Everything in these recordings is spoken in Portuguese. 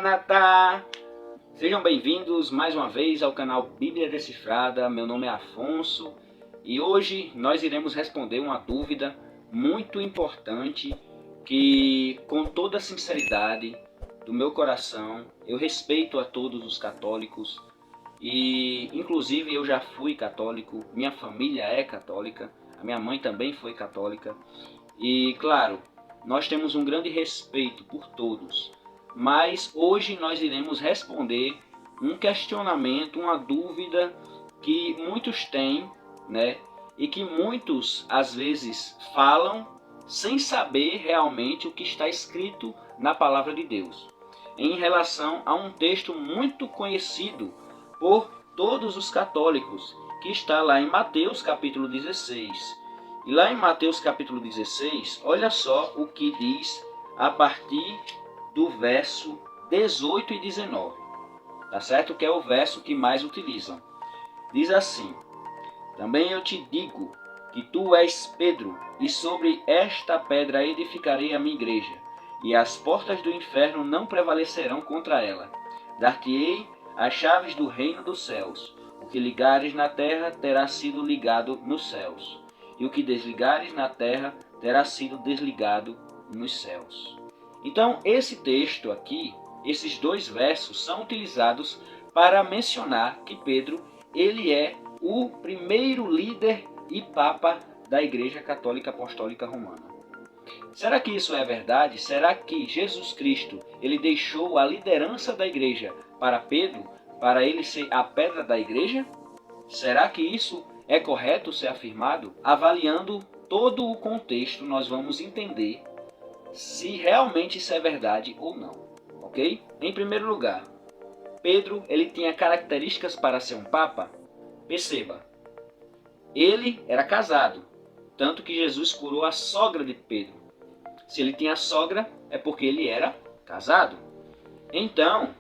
Maranatá! Sejam bem-vindos mais uma vez ao canal Bíblia Decifrada. Meu nome é Afonso e hoje nós iremos responder uma dúvida muito importante que, com toda a sinceridade do meu coração, eu respeito a todos os católicos e, inclusive, eu já fui católico, minha família é católica, a minha mãe também foi católica e, claro, nós temos um grande respeito por todos. Mas hoje nós iremos responder um questionamento, uma dúvida que muitos têm, né? E que muitos às vezes falam sem saber realmente o que está escrito na palavra de Deus, em relação a um texto muito conhecido por todos os católicos, que está lá em Mateus capítulo 16. E lá em Mateus capítulo 16, olha só o que diz a partir do verso 18 e 19, tá certo? Que é o verso que mais utilizam. Diz assim: também eu te digo que tu és Pedro, e sobre esta pedra edificarei a minha igreja, e as portas do inferno não prevalecerão contra ela. Dar-te-ei as chaves do reino dos céus. O que ligares na terra terá sido ligado nos céus, e o que desligares na terra terá sido desligado nos céus. Então, esse texto aqui, esses dois versos, são utilizados para mencionar que Pedro, ele é o primeiro líder e papa da Igreja Católica Apostólica Romana. Será que isso é verdade? Será que Jesus Cristo, ele deixou a liderança da igreja para Pedro, para ele ser a pedra da igreja? Será que isso é correto ser afirmado? Avaliando todo o contexto, nós vamos entender se realmente isso é verdade ou não, ok? Em primeiro lugar, Pedro, ele tinha características para ser um papa? Perceba, ele era casado, tanto que Jesus curou a sogra de Pedro. Se ele tinha sogra, é porque ele era casado. Então,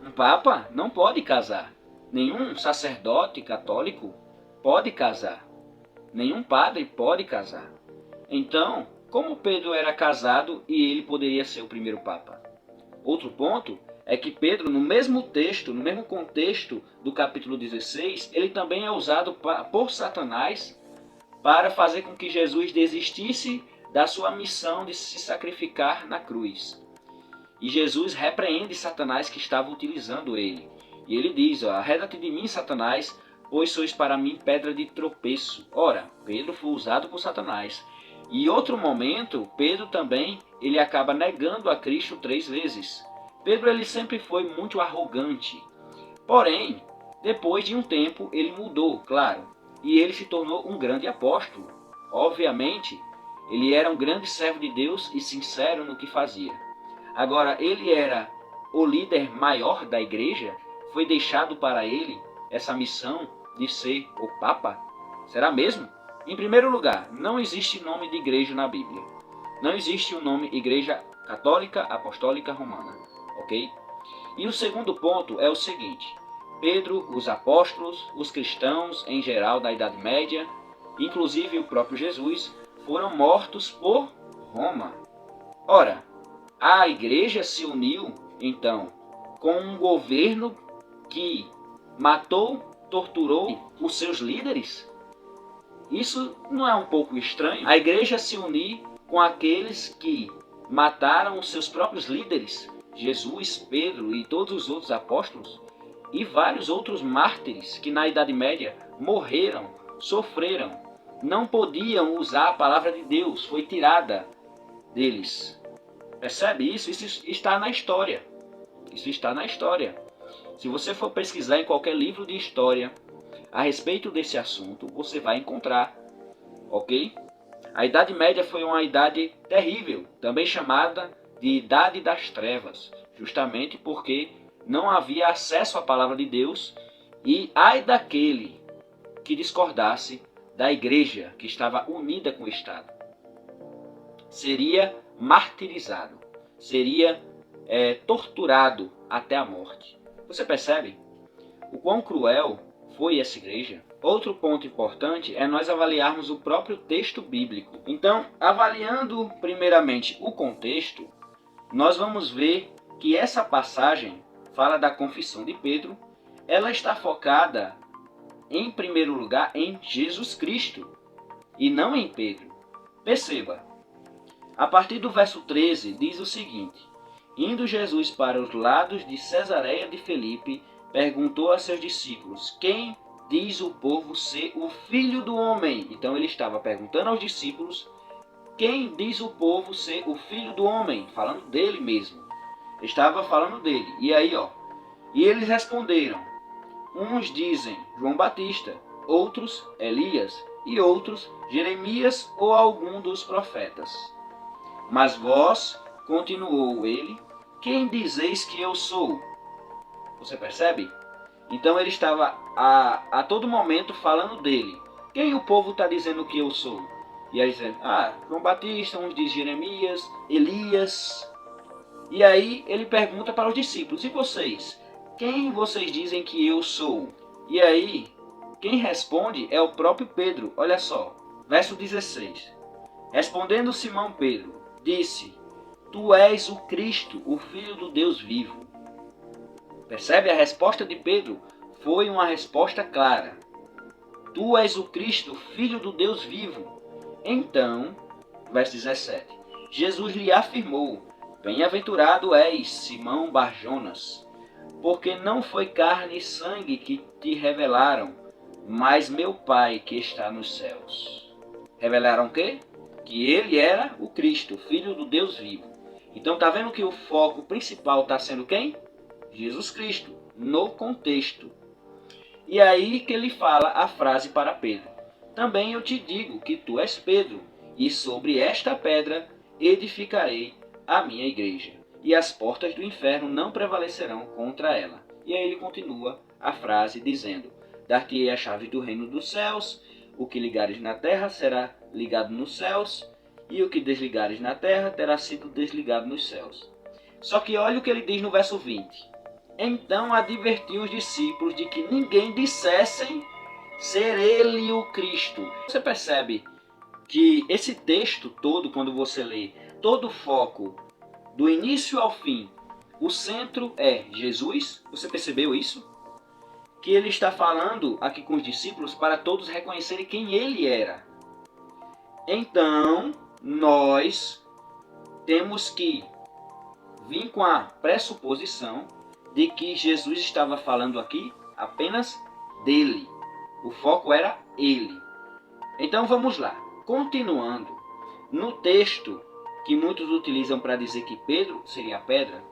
um papa não pode casar. Nenhum sacerdote católico pode casar. Nenhum padre pode casar. Então, como Pedro era casado e ele poderia ser o primeiro papa? Outro ponto é que Pedro, no mesmo texto, no mesmo contexto do capítulo 16, ele também é usado por Satanás para fazer com que Jesus desistisse da sua missão de se sacrificar na cruz. E Jesus repreende Satanás que estava utilizando ele. E ele diz: arreda-te de mim, Satanás, pois sois para mim pedra de tropeço. Ora, Pedro foi usado por Satanás. E em outro momento, Pedro também, ele acaba negando a Cristo 3 vezes. Pedro, ele sempre foi muito arrogante. Porém, depois de um tempo, ele mudou, claro. E ele se tornou um grande apóstolo. Obviamente, ele era um grande servo de Deus e sincero no que fazia. Agora, ele era o líder maior da igreja? Foi deixado para ele essa missão de ser o Papa? Será mesmo? Em primeiro lugar, não existe nome de igreja na Bíblia. Não existe o nome Igreja Católica Apostólica Romana, ok? E o segundo ponto é o seguinte: Pedro, os apóstolos, os cristãos em geral da Idade Média, inclusive o próprio Jesus, foram mortos por Roma. Ora, a igreja se uniu, então, com um governo que matou, torturou os seus líderes? Isso não é um pouco estranho? A igreja se unir com aqueles que mataram os seus próprios líderes, Jesus, Pedro e todos os outros apóstolos, e vários outros mártires que na Idade Média morreram, sofreram, não podiam usar a palavra de Deus, foi tirada deles. Percebe isso? Isso está na história. Isso está na história. Se você for pesquisar em qualquer livro de história a respeito desse assunto, você vai encontrar, ok? A Idade Média foi uma idade terrível, também chamada de Idade das Trevas, justamente porque não havia acesso à palavra de Deus e ai daquele que discordasse da igreja que estava unida com o Estado. Seria martirizado, seria torturado até a morte. Você percebe o quão cruel foi essa igreja? Outro ponto importante é nós avaliarmos o próprio texto bíblico. Então, avaliando primeiramente o contexto, nós vamos ver que essa passagem fala da confissão de Pedro, ela está focada, em primeiro lugar, em Jesus Cristo e não em Pedro. Perceba, a partir do verso 13 diz o seguinte: indo Jesus para os lados de Cesareia de Filipe, perguntou a seus discípulos: quem diz o povo ser o Filho do Homem? Então ele estava perguntando aos discípulos: quem diz o povo ser o Filho do Homem? Falando dele mesmo. Estava falando dele. E aí, e eles responderam: uns dizem João Batista, outros Elias, e outros Jeremias ou algum dos profetas. Mas vós, continuou ele, quem dizeis que eu sou? Você percebe? Então ele estava a todo momento falando dele. Quem o povo está dizendo que eu sou? E aí dizendo, João Batista, uns diz Jeremias, Elias. E aí ele pergunta para os discípulos, e vocês? Quem vocês dizem que eu sou? E aí, quem responde é o próprio Pedro. Olha só, verso 16. Respondendo Simão Pedro, disse: tu és o Cristo, o Filho do Deus vivo. Percebe? A resposta de Pedro foi uma resposta clara. Tu és o Cristo, Filho do Deus vivo. Então, verso 17, Jesus lhe afirmou: bem-aventurado és, Simão Barjonas, porque não foi carne e sangue que te revelaram, mas meu Pai que está nos céus. Revelaram o quê? Que ele era o Cristo, Filho do Deus vivo. Então está vendo que o foco principal está sendo quem? Jesus Cristo, no contexto. E aí que ele fala a frase para Pedro: também eu te digo que tu és Pedro, e sobre esta pedra edificarei a minha igreja, e as portas do inferno não prevalecerão contra ela. E aí ele continua a frase dizendo: dar-te-ei a chave do reino dos céus, o que ligares na terra será ligado nos céus, e o que desligares na terra terá sido desligado nos céus. Só que olha o que ele diz no verso 20. Então advertiu os discípulos de que ninguém dissessem ser ele o Cristo. Você percebe que esse texto todo, quando você lê, todo o foco, do início ao fim, o centro é Jesus. Você percebeu isso? Que ele está falando aqui com os discípulos para todos reconhecerem quem ele era. Então, nós temos que vir com a pressuposição de que Jesus estava falando aqui apenas dele. O foco era ele. Então vamos lá. Continuando, no texto que muitos utilizam para dizer que Pedro seria a pedra,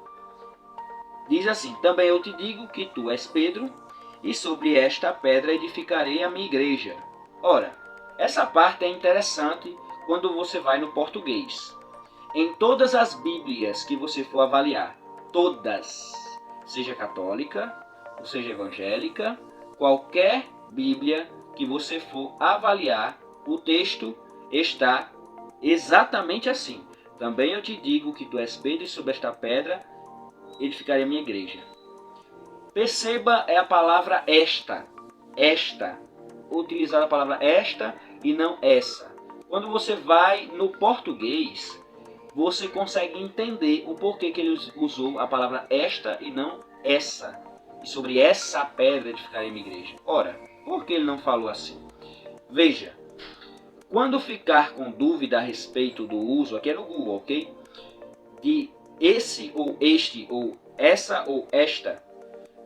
diz assim: também eu te digo que tu és Pedro, e sobre esta pedra edificarei a minha igreja. Ora, essa parte é interessante quando você vai no português. Em todas as Bíblias que você for avaliar, todas, seja católica, ou seja evangélica, qualquer Bíblia que você for avaliar, o texto está exatamente assim. Também eu te digo que tu és Pedro, e sobre esta pedra edificarei a minha igreja. Perceba, é a palavra esta. Esta. Utilizar a palavra esta e não essa. Quando você vai no português, você consegue entender o porquê que ele usou a palavra esta e não essa. E sobre essa pedra edificarei minha igreja. Ora, por que ele não falou assim? Veja, quando ficar com dúvida a respeito do uso, aqui é no Google, ok? De esse ou este, ou essa ou esta.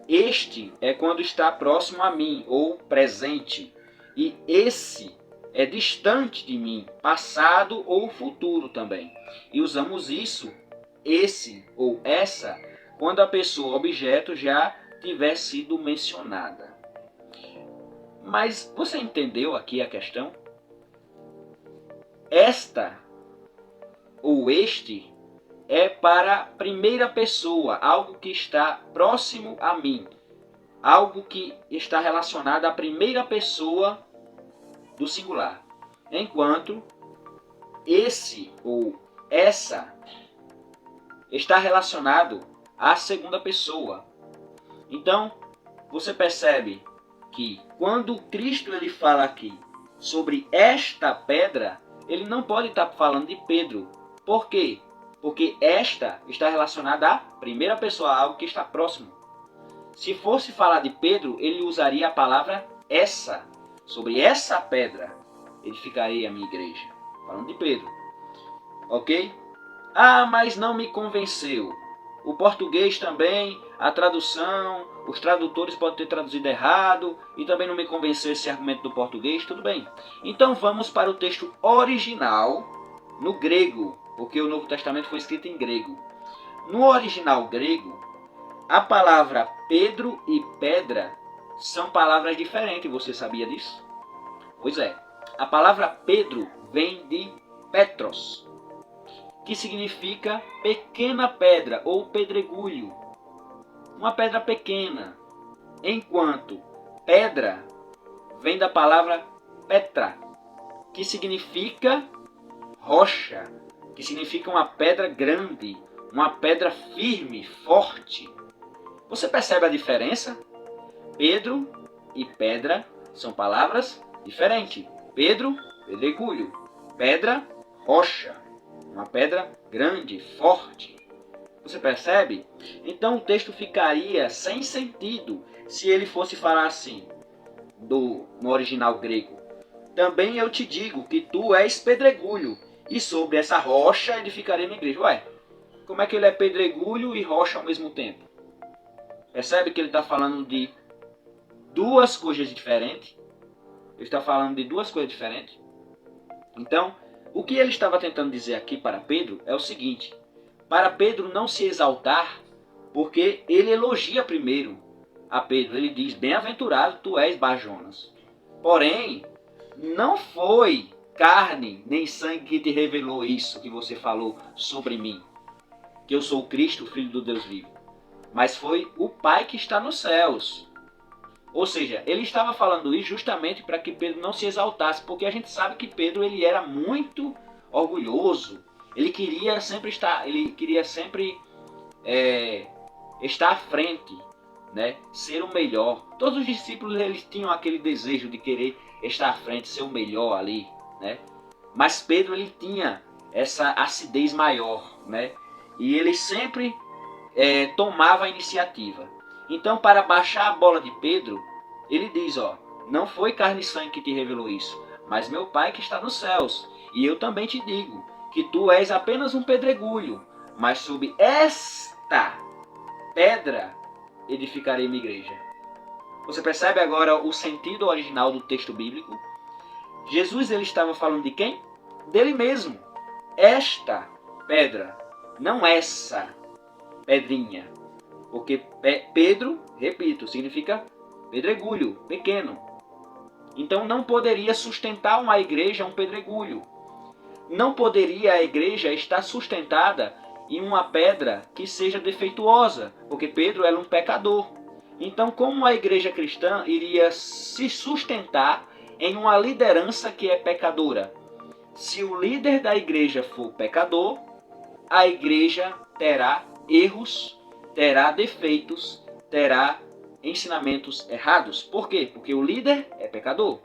Este é quando está próximo a mim, ou presente. E esse é distante de mim, passado ou futuro também. E usamos isso, esse ou essa, quando a pessoa objeto já tiver sido mencionada. Mas você entendeu aqui a questão? Esta ou este é para a primeira pessoa, algo que está próximo a mim, algo que está relacionado à primeira pessoa do singular, enquanto esse ou essa está relacionado à segunda pessoa. Então, você percebe que quando Cristo ele fala aqui sobre esta pedra, ele não pode estar falando de Pedro. Por quê? porque esta está relacionada à primeira pessoa, algo que está próximo. Se fosse falar de Pedro, ele usaria a palavra essa. Sobre essa pedra edificarei a minha igreja. Falando de Pedro. Ok? Ah, mas não me convenceu. O português também, a tradução, os tradutores podem ter traduzido errado e também não me convenceu esse argumento do português, tudo bem. Então vamos para o texto original no grego, porque o Novo Testamento foi escrito em grego. No original grego, a palavra Pedro e pedra são palavras diferentes, você sabia disso? Pois é, a palavra Pedro vem de Petros, que significa pequena pedra ou pedregulho, uma pedra pequena, enquanto pedra vem da palavra Petra, que significa rocha, que significa uma pedra grande, uma pedra firme, forte. Você percebe a diferença? Pedro e pedra são palavras diferentes. Pedro, pedregulho. Pedra, rocha. Uma pedra grande, forte. Você percebe? Então o texto ficaria sem sentido se ele fosse falar assim, no original grego. Também eu te digo que tu és pedregulho, e sobre essa rocha edificarei minha igreja. Ué, como é que ele é pedregulho e rocha ao mesmo tempo? Percebe que ele está falando de duas coisas diferentes? Ele está falando de duas coisas diferentes. Então, o que ele estava tentando dizer aqui para Pedro é o seguinte: para Pedro não se exaltar, porque ele elogia primeiro a Pedro. Ele diz: bem-aventurado tu és, Bar-Jonas. Porém, não foi carne nem sangue que te revelou isso que você falou sobre mim, que eu sou o Cristo, o Filho do Deus vivo, mas foi o Pai que está nos céus. Ou seja, ele estava falando isso justamente para que Pedro não se exaltasse, porque a gente sabe que Pedro ele era muito orgulhoso. Ele queria sempre estar à frente, né? Ser o melhor. Todos os discípulos eles tinham aquele desejo de querer estar à frente, ser o melhor ali, né? Mas Pedro ele tinha essa acidez maior, né? E ele sempre tomava a iniciativa. Então, para baixar a bola de Pedro, ele diz, ó, não foi carne e sangue que te revelou isso, mas meu Pai que está nos céus. E eu também te digo que tu és apenas um pedregulho, mas sob esta pedra edificarei minha igreja. Você percebe agora o sentido original do texto bíblico? Jesus ele estava falando de quem? Dele mesmo. Esta pedra, não essa pedrinha. Porque Pedro, repito, significa pedregulho, pequeno. Então não poderia sustentar uma igreja um pedregulho. Não poderia a igreja estar sustentada em uma pedra que seja defeituosa, porque Pedro era um pecador. Então como a igreja cristã iria se sustentar em uma liderança que é pecadora? Se o líder da igreja for pecador, a igreja terá erros, terá defeitos, terá ensinamentos errados. Por quê? Porque o líder é pecador.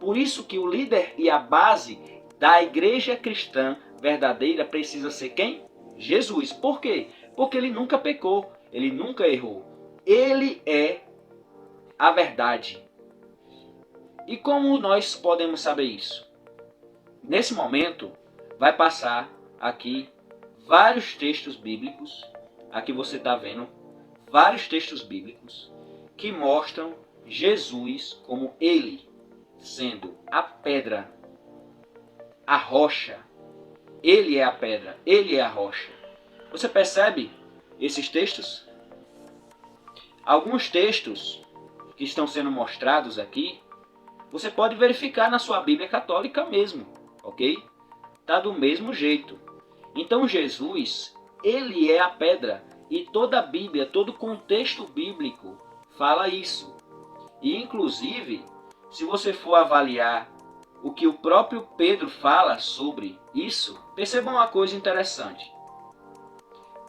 Por isso que o líder e a base da igreja cristã verdadeira precisa ser quem? Jesus. Por quê? Porque ele nunca pecou, ele nunca errou. Ele é a verdade. E como nós podemos saber isso? Nesse momento, vai passar aqui vários textos bíblicos. Aqui você está vendo vários textos bíblicos que mostram Jesus como ele, sendo a pedra, a rocha. Ele é a pedra, ele é a rocha. Você percebe esses textos? Alguns textos que estão sendo mostrados aqui, você pode verificar na sua Bíblia católica mesmo, ok? Está do mesmo jeito. Então Jesus, ele é a pedra. E toda a Bíblia, todo o contexto bíblico fala isso. E inclusive, se você for avaliar o que o próprio Pedro fala sobre isso, perceba uma coisa interessante.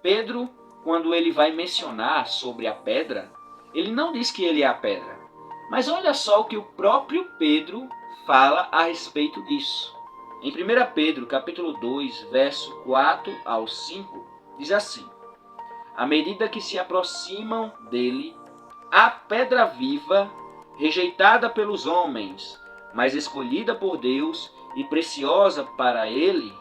Pedro, quando ele vai mencionar sobre a pedra, ele não diz que ele é a pedra. Mas olha só o que o próprio Pedro fala a respeito disso. Em 1 Pedro, capítulo 2, verso 4 ao 5, diz assim: à medida que se aproximam dele, a pedra viva, rejeitada pelos homens, mas escolhida por Deus e preciosa para ele,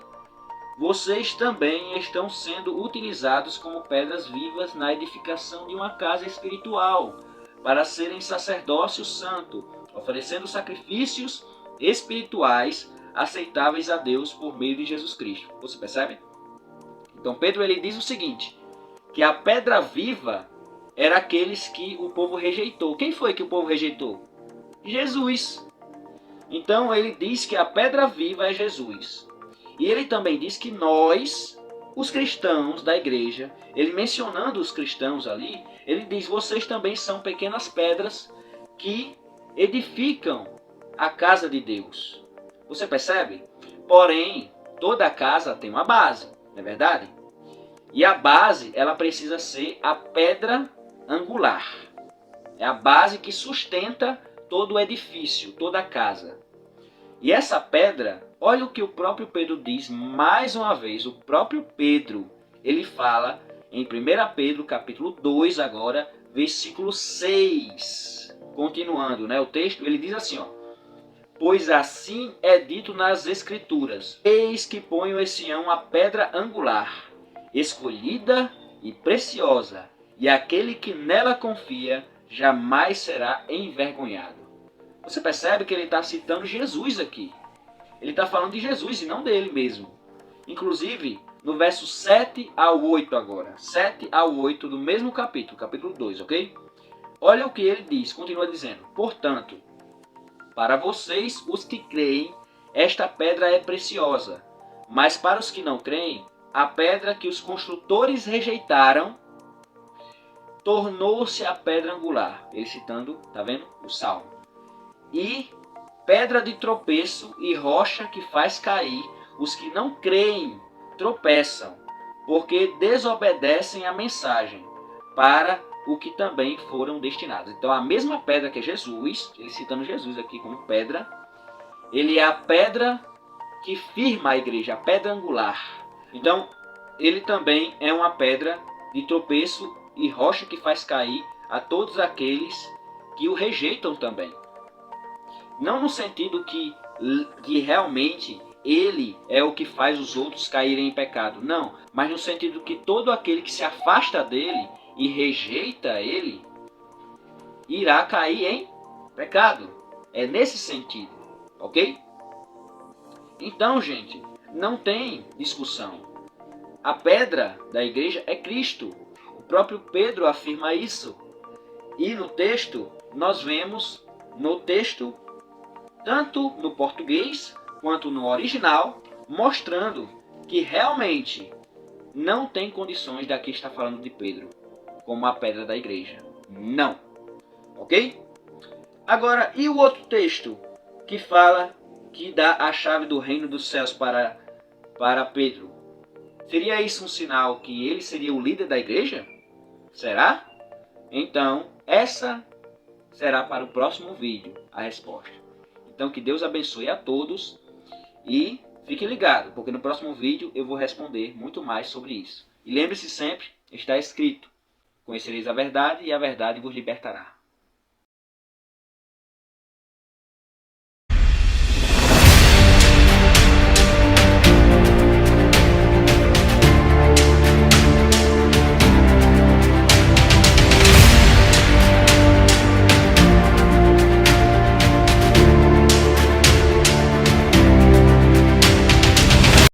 vocês também estão sendo utilizados como pedras vivas na edificação de uma casa espiritual, para serem sacerdócio santo, oferecendo sacrifícios espirituais aceitáveis a Deus por meio de Jesus Cristo. Você percebe? Então Pedro ele diz o seguinte, que a pedra viva era aqueles que o povo rejeitou. Quem foi que o povo rejeitou? Jesus. Então ele diz que a pedra viva é Jesus. E ele também diz que nós, os cristãos da igreja, ele mencionando os cristãos ali, ele diz, vocês também são pequenas pedras que edificam a casa de Deus. Você percebe? Porém, toda casa tem uma base, não é verdade? E a base, ela precisa ser a pedra angular. É a base que sustenta todo o edifício, toda a casa. E essa pedra, olha o que o próprio Pedro diz mais uma vez. O próprio Pedro, ele fala em 1 Pedro, capítulo 2 agora, versículo 6. Continuando, né, o texto, ele diz assim, ó: pois assim é dito nas Escrituras: eis que ponho em Sião a pedra angular, escolhida e preciosa, e aquele que nela confia jamais será envergonhado. Você percebe que ele está citando Jesus aqui. Ele está falando de Jesus e não dele mesmo. Inclusive, no verso 7 ao 8 agora. 7 ao 8 do mesmo capítulo, capítulo 2, ok? Olha o que ele diz, continua dizendo: portanto, para vocês, os que creem, esta pedra é preciosa. Mas para os que não creem, a pedra que os construtores rejeitaram tornou-se a pedra angular. Ele citando, tá vendo? O Salmo. E pedra de tropeço e rocha que faz cair. Os que não creem tropeçam, porque desobedecem a mensagem, para o que também foram destinados. Então a mesma pedra que é Jesus, ele citando Jesus aqui como pedra, ele é a pedra que firma a igreja, a pedra angular. Então ele também é uma pedra de tropeço e rocha que faz cair a todos aqueles que o rejeitam também. Não no sentido que realmente ele é o que faz os outros caírem em pecado. Não, mas no sentido que todo aquele que se afasta dele e rejeita ele, irá cair em pecado. É nesse sentido, ok? Então, gente, não tem discussão. A pedra da igreja é Cristo. O próprio Pedro afirma isso. E no texto, nós vemos, no texto, tanto no português quanto no original, mostrando que realmente não tem condições daqui estar falando de Pedro como a pedra da igreja. Não. Ok? Agora, e o outro texto que fala que dá a chave do reino dos céus para Pedro? Seria isso um sinal que ele seria o líder da igreja? Será? Então, essa será para o próximo vídeo a resposta. Então que Deus abençoe a todos e fique ligado, porque no próximo vídeo eu vou responder muito mais sobre isso. E lembre-se sempre, está escrito: conhecereis a verdade e a verdade vos libertará.